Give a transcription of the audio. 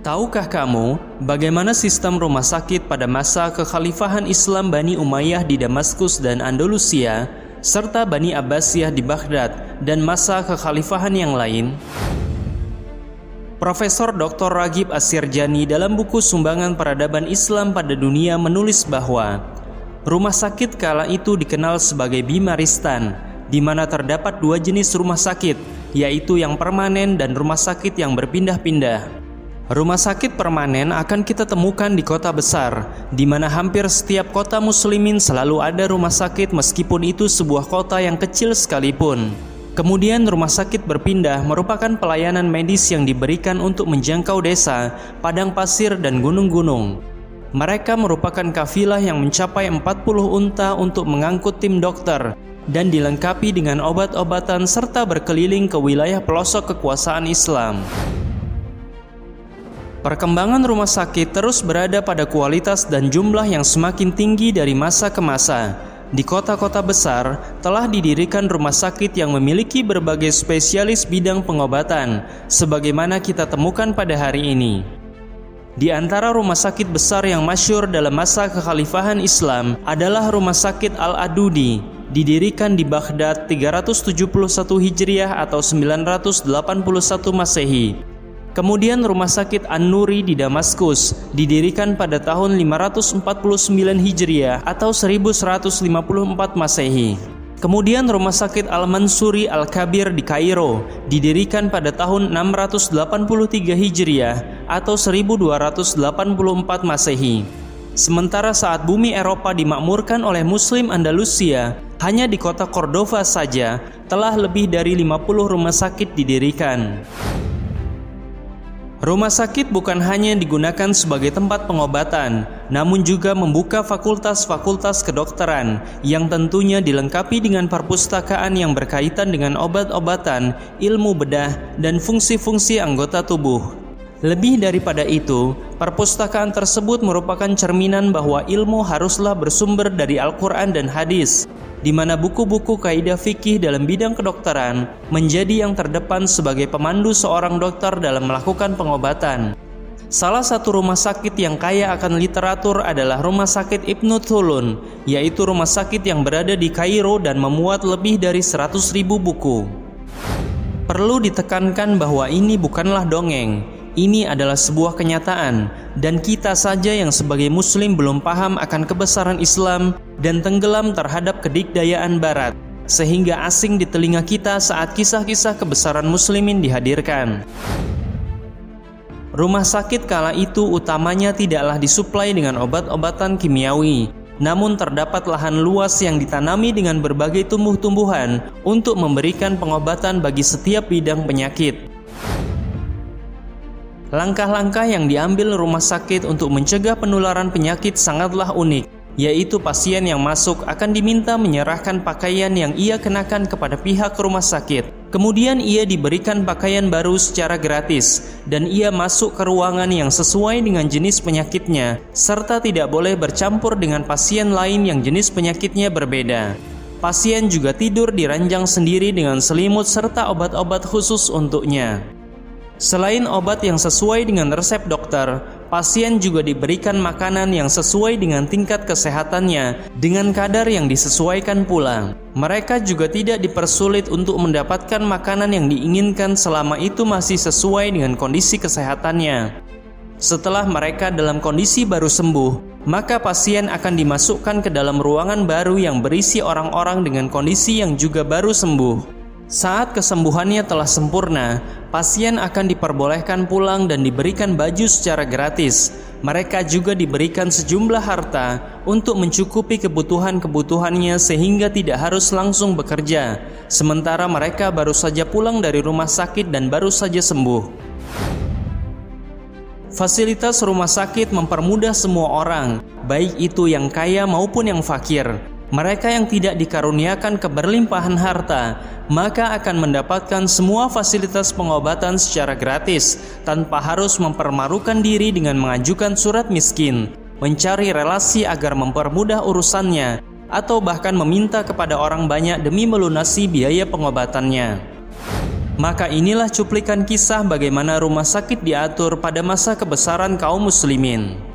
Tahukah kamu bagaimana sistem rumah sakit pada masa kekhalifahan Islam Bani Umayyah di Damaskus dan Andalusia, serta Bani Abbasiyah di Baghdad dan masa kekhalifahan yang lain? Profesor Dr. Raghib As-Sirjani dalam buku Sumbangan Peradaban Islam pada Dunia menulis bahwa rumah sakit kala itu dikenal sebagai Bimaristan, di mana terdapat dua jenis rumah sakit, yaitu yang permanen dan rumah sakit yang berpindah-pindah. Rumah sakit permanen akan kita temukan di kota besar, di mana hampir setiap kota muslimin selalu ada rumah sakit meskipun itu sebuah kota yang kecil sekalipun. Kemudian rumah sakit berpindah merupakan pelayanan medis yang diberikan untuk menjangkau desa, padang pasir dan gunung-gunung. Mereka merupakan kafilah yang mencapai 40 unta untuk mengangkut tim dokter dan dilengkapi dengan obat-obatan serta berkeliling ke wilayah pelosok kekuasaan Islam. Perkembangan rumah sakit terus berada pada kualitas dan jumlah yang semakin tinggi dari masa ke masa. Di kota-kota besar telah didirikan rumah sakit yang memiliki berbagai spesialis bidang pengobatan, sebagaimana kita temukan pada hari ini. Di antara rumah sakit besar yang masyhur dalam masa kekhalifahan Islam adalah Rumah Sakit Al-Adudi, didirikan di Baghdad 371 Hijriah atau 981 Masehi. Kemudian Rumah Sakit An-Nuri di Damaskus, didirikan pada tahun 549 Hijriah atau 1154 Masehi. Kemudian Rumah Sakit Al-Mansuri Al-Kabir di Kairo, didirikan pada tahun 683 Hijriah atau 1284 Masehi. Sementara saat bumi Eropa dimakmurkan oleh Muslim Andalusia, hanya di kota Cordova saja telah lebih dari 50 rumah sakit didirikan. Rumah sakit bukan hanya digunakan sebagai tempat pengobatan, namun juga membuka fakultas-fakultas kedokteran yang tentunya dilengkapi dengan perpustakaan yang berkaitan dengan obat-obatan, ilmu bedah, dan fungsi-fungsi anggota tubuh. Lebih daripada itu, perpustakaan tersebut merupakan cerminan bahwa ilmu haruslah bersumber dari Al-Quran dan hadis, di mana buku-buku kaidah fikih dalam bidang kedokteran menjadi yang terdepan sebagai pemandu seorang dokter dalam melakukan pengobatan. Salah satu rumah sakit yang kaya akan literatur adalah Rumah Sakit Ibnu Thulun, yaitu rumah sakit yang berada di Kairo dan memuat lebih dari 100.000 buku. Perlu ditekankan bahwa ini bukanlah dongeng. Ini adalah sebuah kenyataan, dan kita saja yang sebagai muslim belum paham akan kebesaran Islam dan tenggelam terhadap kedikdayaan barat, sehingga asing di telinga kita saat kisah-kisah kebesaran muslimin dihadirkan. Rumah sakit kala itu utamanya tidaklah disuplai dengan obat-obatan kimiawi, namun terdapat lahan luas yang ditanami dengan berbagai tumbuh-tumbuhan untuk memberikan pengobatan bagi setiap bidang penyakit. Langkah-langkah yang diambil rumah sakit untuk mencegah penularan penyakit sangatlah unik, yaitu pasien yang masuk akan diminta menyerahkan pakaian yang ia kenakan kepada pihak rumah sakit. Kemudian ia diberikan pakaian baru secara gratis, dan ia masuk ke ruangan yang sesuai dengan jenis penyakitnya, serta tidak boleh bercampur dengan pasien lain yang jenis penyakitnya berbeda. Pasien juga tidur di ranjang sendiri dengan selimut serta obat-obat khusus untuknya. Selain obat yang sesuai dengan resep dokter, pasien juga diberikan makanan yang sesuai dengan tingkat kesehatannya dengan kadar yang disesuaikan pula. Mereka juga tidak dipersulit untuk mendapatkan makanan yang diinginkan selama itu masih sesuai dengan kondisi kesehatannya. Setelah mereka dalam kondisi baru sembuh, maka pasien akan dimasukkan ke dalam ruangan baru yang berisi orang-orang dengan kondisi yang juga baru sembuh. Saat kesembuhannya telah sempurna, pasien akan diperbolehkan pulang dan diberikan baju secara gratis. Mereka juga diberikan sejumlah harta untuk mencukupi kebutuhan-kebutuhannya sehingga tidak harus langsung bekerja, sementara mereka baru saja pulang dari rumah sakit dan baru saja sembuh. Fasilitas rumah sakit mempermudah semua orang, baik itu yang kaya maupun yang fakir. Mereka yang tidak dikaruniakan keberlimpahan harta, maka akan mendapatkan semua fasilitas pengobatan secara gratis, tanpa harus mempermarukan diri dengan mengajukan surat miskin, mencari relasi agar mempermudah urusannya, atau bahkan meminta kepada orang banyak demi melunasi biaya pengobatannya. Maka inilah cuplikan kisah bagaimana rumah sakit diatur pada masa kebesaran kaum muslimin.